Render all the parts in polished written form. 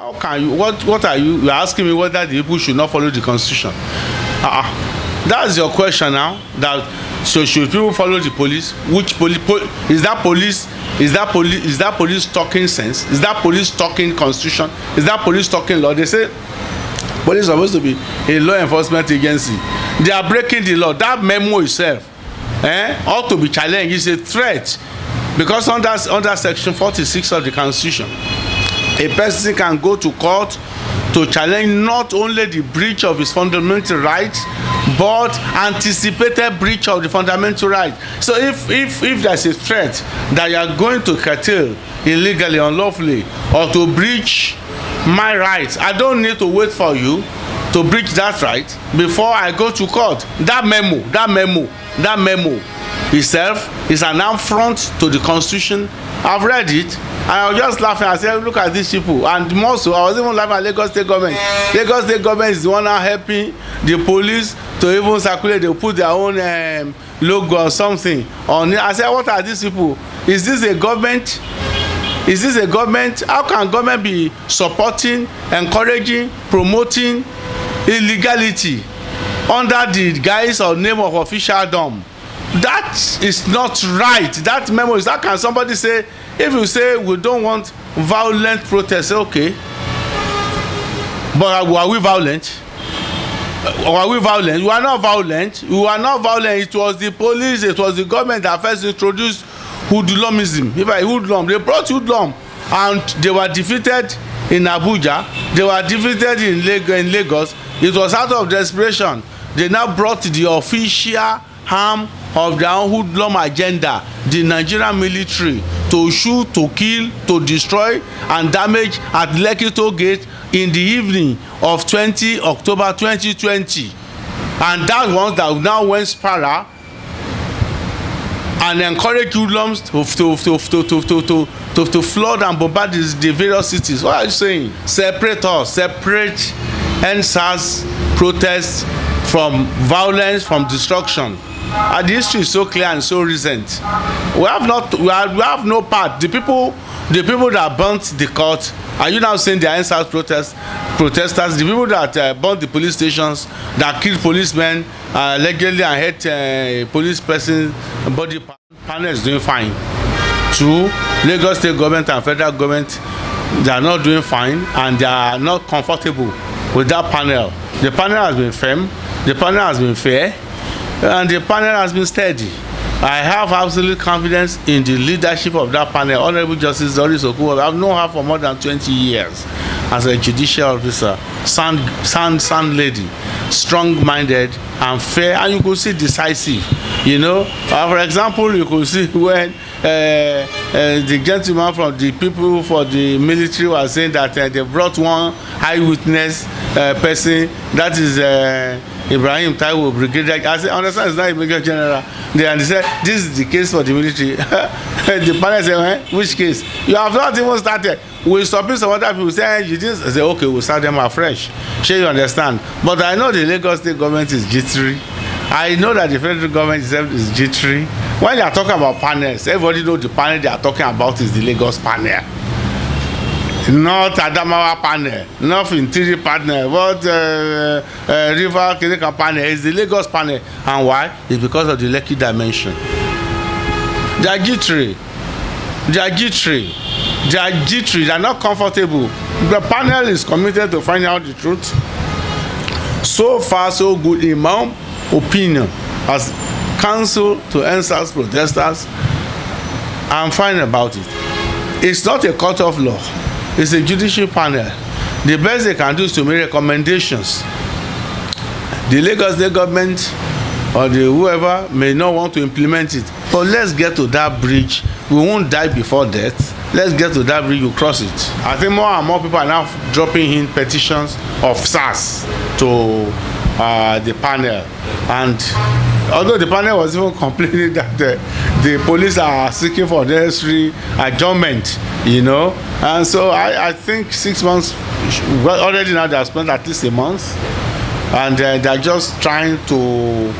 How can you? What are you? You're asking me whether the people should not follow the constitution. That's your question now. That so should people follow the police? Which police? Is that police? Is that police? Is that police talking sense? Is that police talking constitution? Is that police talking law? They say police is supposed to be a law enforcement agency. They are breaking the law. That memo itself, ought to be challenged. It's a threat because under section 46 of the constitution, a person can go to court to challenge not only the breach of his fundamental rights, but anticipated breach of the fundamental right. So if there's a threat that you are going to curtail illegally, unlawfully, or to breach my rights, I don't need to wait for you to breach that right before I go to court. That memo itself is an affront to the constitution. I've read it. I was just laughing. I said, look at these people. And more so, I was even laughing at Lagos State government. Lagos State government is the one now helping the police to even circulate. They put their own logo or something on it. I said, what are these people? Is this a government? Is this a government? How can government be supporting, encouraging, promoting illegality under the guise or name of officialdom? That is not right. That memo is, how can somebody say, if you say we don't want violent protests, okay, but are we violent? Or are we violent? We are not violent. We are not violent. It was the police, it was the government that first introduced hoodlumism. If I hoodlum, they brought hoodlum, and they were defeated in Abuja. They were defeated in Lagos. It was out of desperation. They now brought the official arm of their own hoodlum agenda, the Nigerian military, to shoot, to kill, to destroy and damage at Lekki Toll Gate in the evening of 20 October 2020. And that one that now went spiral and encourage hoodlums to flood and bombard the various cities. What are you saying? Separate us, separate NSAS protests from violence, from destruction. And the history is so clear and so recent. We have no part. The people that burnt the court, are you now saying they are NSAS protesters? The people that burnt the police stations, that killed policemen allegedly and hurt police person body panel is doing fine. True, Lagos State government and federal government, they are not doing fine and they are not comfortable with that panel. The panel has been firm, the panel has been fair, and the panel has been steady. I have absolute confidence in the leadership of that panel. Honorable Justice Doris Okuwo, I've known her for more than 20 years as a judicial officer. Sound lady, strong-minded and fair, and you could see decisive. You know, for example, you could see when the gentleman from the people for the military was saying that they brought one eyewitness person, that is Ibrahim Taiwo, Brigadier. I said, understand, it's not a Major General. They said, this is the case for the military. The panel said, which case? You have not even started. We'll submit some other people saying, you didn't. I say, okay, we'll start them afresh. Sure, you understand. But I know the Lagos State government is jittery. I know that the federal government itself is jittery. When they are talking about panels, everybody knows the panel they are talking about is the Lagos panel. Not Adamawa panel, not Fintiri panel, but River Kirika panel. It's the Lagos panel. And why? It's because of the Lekki dimension. They are jittery. They are jittery. They are jittery. They are not comfortable. The panel is committed to finding out the truth. So far, so good in my own opinion, as counsel to NSAS protesters, I'm fine about it. It's not a court of law. It's a judicial panel. The best they can do is to make recommendations. The Lagos State government or the whoever may not want to implement it. But let's get to that bridge. We won't die before death. Let's get to that bridge, you cross it. I think more and more people are now dropping in petitions of SARS to the panel. And although the panel was even complaining that the police are seeking for necessary adjournment, you know. And so I think 6 months, well, already now they have spent at least a month. And they're just trying to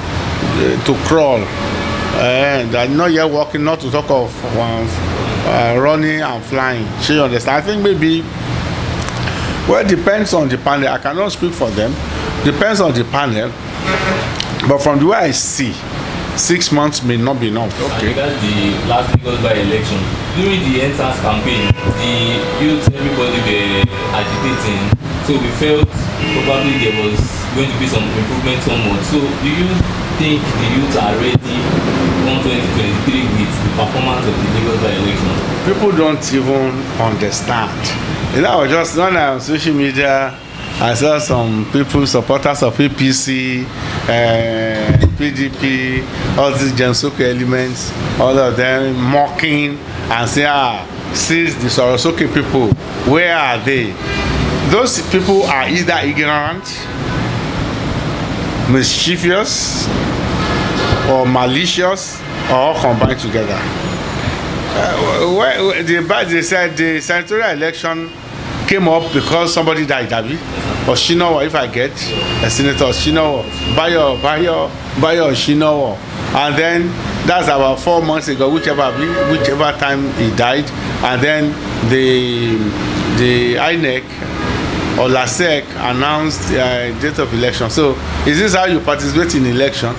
crawl. They're not yet walking, not to talk of running and flying. So you understand? I think maybe Well, it depends on the panel. I cannot speak for them. Depends on the panel. But from the way I see, 6 months may not be enough. Okay. That's the last Lagos by-election. During the entrance campaign, the youth, everybody were agitating. So we felt probably there was going to be some improvement somewhat. So do you think the youth are ready on 2023 with the performance of the Lagos by-election? People don't even understand. You know, just when I'm on social media, I saw some people, supporters of APC, PDP, all these Jansoke elements, all of them mocking and saying, see the Sorosoke people, where are they? Those people are either ignorant, mischievous, or malicious, or all combined together. They said the senatorial election came up because somebody died, Abi, or Shinawa, if I get a senator, Shinawa, Bayo Shinawa, and then that's about 4 months ago, whichever time he died, and then the INEC or LASEC announced the date of election. So is this how you participate in election?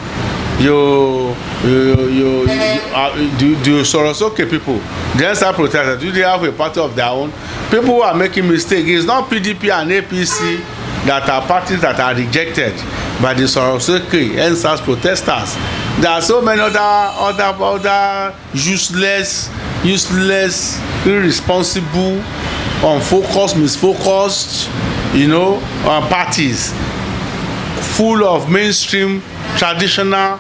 Do Sorosoke people then start protesting? Do they have a party of their own? People who are making mistakes. It's not PDP and APC that are parties that are rejected by the Sorosoke NSAS protesters. There are so many other useless, irresponsible, unfocused, misfocused, parties full of mainstream traditional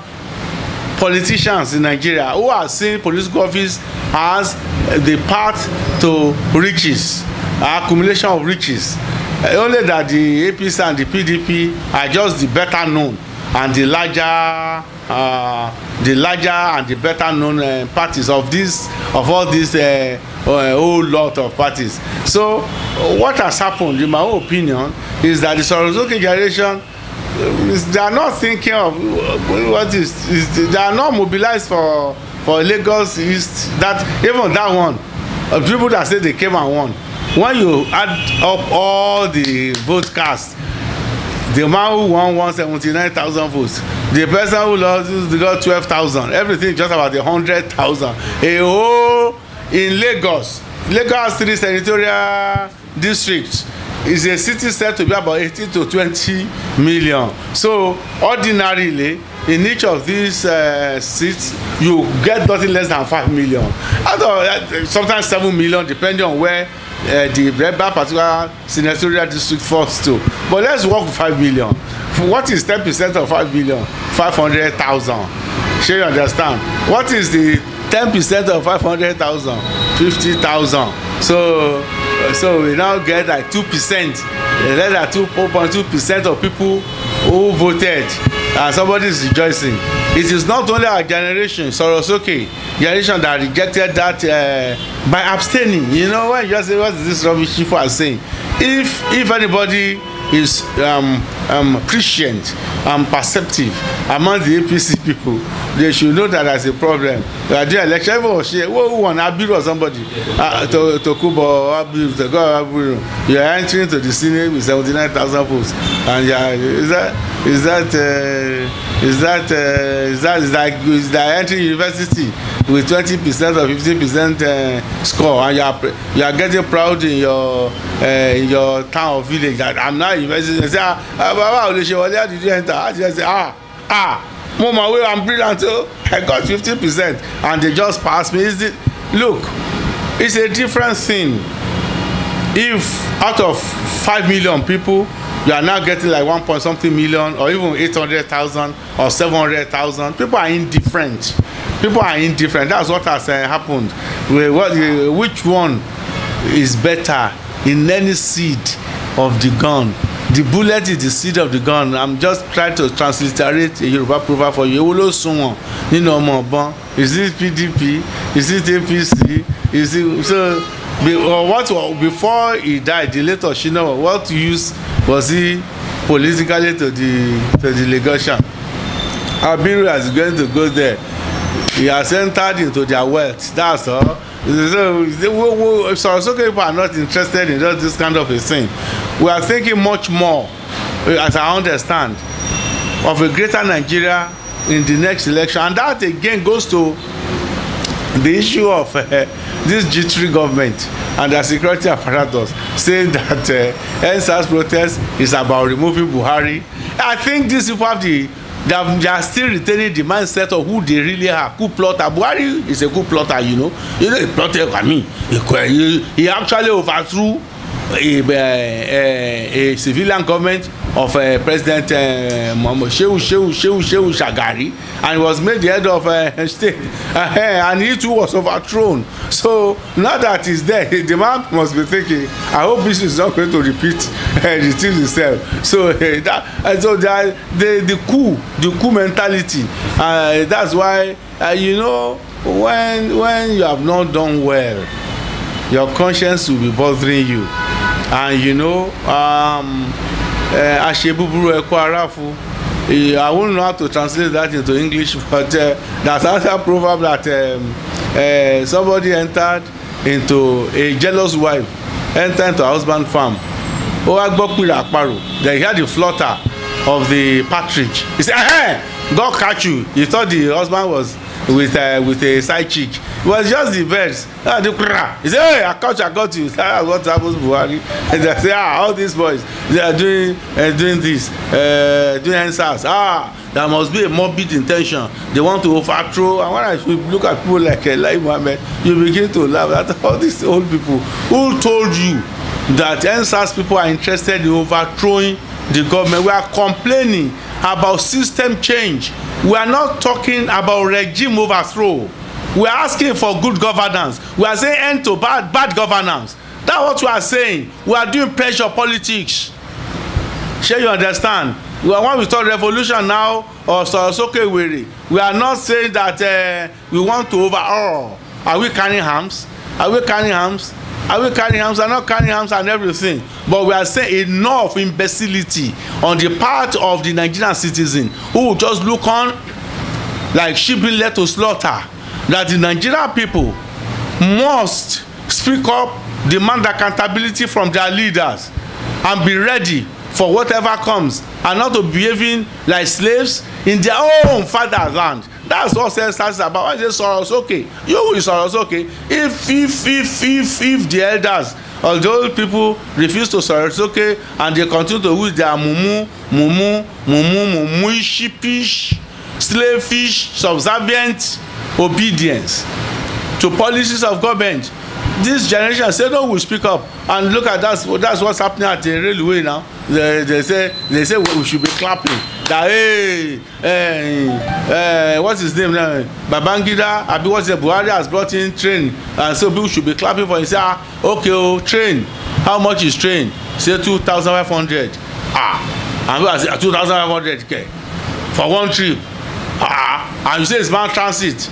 politicians in Nigeria who are seeing political office as the path to riches, accumulation of riches. Only that the APC and the PDP are just the better known and the larger and the better known parties of all these whole lot of parties. So what has happened, in my own opinion, is that the Sorosoke generation, they are not thinking of what is they are not mobilized for Lagos East. That even that one, people that say they came and won, when you add up all the vote cast, the man who won 179,000 votes, the person who lost got 12,000, everything just about 100,000. A whole in Lagos has 3 senatorial districts. Is a city said to be about 18 to 20 million. So ordinarily, in each of these seats, you get nothing less than 5 million. Sometimes 7 million, depending on where that particular senatorial district falls to. But let's work with 5 million. What is 10% of 5 million? 500,000. Sure, you understand? What is the 10% of 500,000? 50,000. So we now get like 2%, less than 2.2% of people who voted, and somebody is rejoicing. It is not only our generation, Sorosoke generation, that rejected that by abstaining. When you just say, what is this rubbish people are saying? If anybody is prescient and perceptive among the APC people, they should know that there's a problem. They are doing election. Who won? Abiru or somebody? Tokubo, Abiru. You are entering to the Senate with 79,000 votes, and is that entering university with 20% or 15% score, and you are getting proud in your town or village that I'm not university. They say, Baba, how did you enter? I just say, Mama, I'm brilliant too. I got 50%, and they just passed me. Look, it's a different thing. If out of 5 million people, you are now getting like 1.something million, or even 800,000 or 700,000, people are indifferent. That's what has happened. Which one is better in any seed of the gun? The bullet is the seed of the gun. I'm just trying to transliterate a Yoruba proverb for you. Is it PDP? Is it APC? Is it so? Before he died, the late Oshino, what use was he politically to the legation? Abiru is going to go there. He has entered into their wealth. That's all. So Sorosoke people are not interested in this kind of a thing. We are thinking much more, as I understand, of a greater Nigeria in the next election. And that again goes to the issue of this G3 government and their security apparatus saying that NSAS protest is about removing Buhari. I think these people have they are still retaining the mindset of who they really are. Coup plotter. Buhari is a coup plotter, you know. You know, he plotted, I mean, he actually overthrew a civilian government of President Shehu Shagari, and he was made the head of state, and he too was overthrown. So now that he's there, the man must be thinking, I hope this is not going to repeat the thing itself. So the coup mentality, that's why you know, when you have not done well, your conscience will be bothering you. And you know, Ashebuburu Eko Arafu, I won't know how to translate that into English, but that's another proverb that somebody entered into a jealous wife, entered into a husband farm. Then he had the flutter of the partridge. He said, hey, God catch you. He thought the husband was with a side chick. It was just the birds. He said, hey, I got you. That's what happens to Buhari. And they say, all these boys, they are doing this, doing answers. There must be a morbid intention. They want to overthrow. And when I look at people like Lai Mohammed, you begin to laugh at all these old people who told you that NSAS people are interested in overthrowing the government. We are complaining about system change. We are not talking about regime overthrow. We are asking for good governance. We are saying end to bad governance. That's what we are saying. We are doing pressure politics. Sure, you understand? When we talk revolution now or Sorosoke Were, we are not saying that we want to overhaul. Are we carrying arms? Are we carrying arms? Are we carrying arms? We are not carrying arms and everything. But we are saying enough imbecility on the part of the Nigerian citizen who will just look on like sheep being led to slaughter. That the Nigerian people must speak up, demand accountability from their leaders, and be ready for whatever comes, and not to behaving like slaves in their own fatherland. That's what NSAS is about. I say Sorosoke, you will Sorosoke. If the elders or the old people refuse to Sorosoke and they continue to use their sheepish, slavish, subservient obedience to policies of government, this generation say no, we speak up. And look at that's what's happening at the railway now. They say we should be clapping that hey, what's his name now, Babangida abi what's the Buhari has brought in train, and so people should be clapping for him. Say okay, oh, train, how much is train? Say 2,500. And we are saying 2,500 for one trip. And you say it's man transit.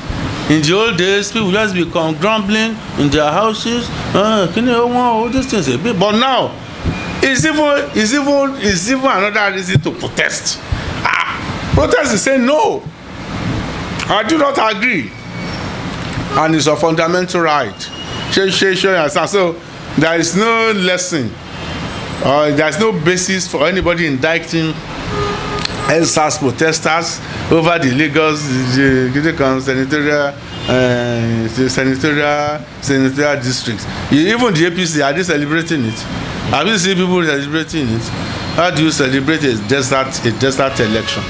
In the old days, people just become grumbling in their houses. Can you all these things a bit? But now, it's even another reason to protest. Protest is saying no. I do not agree, and it's a fundamental right. So there is no lesson, there is no basis for anybody indicting NSAS protesters over the Lagos senatorial districts. Even the APC, are they celebrating it? Have you seen people celebrating it? How do you celebrate a desert election?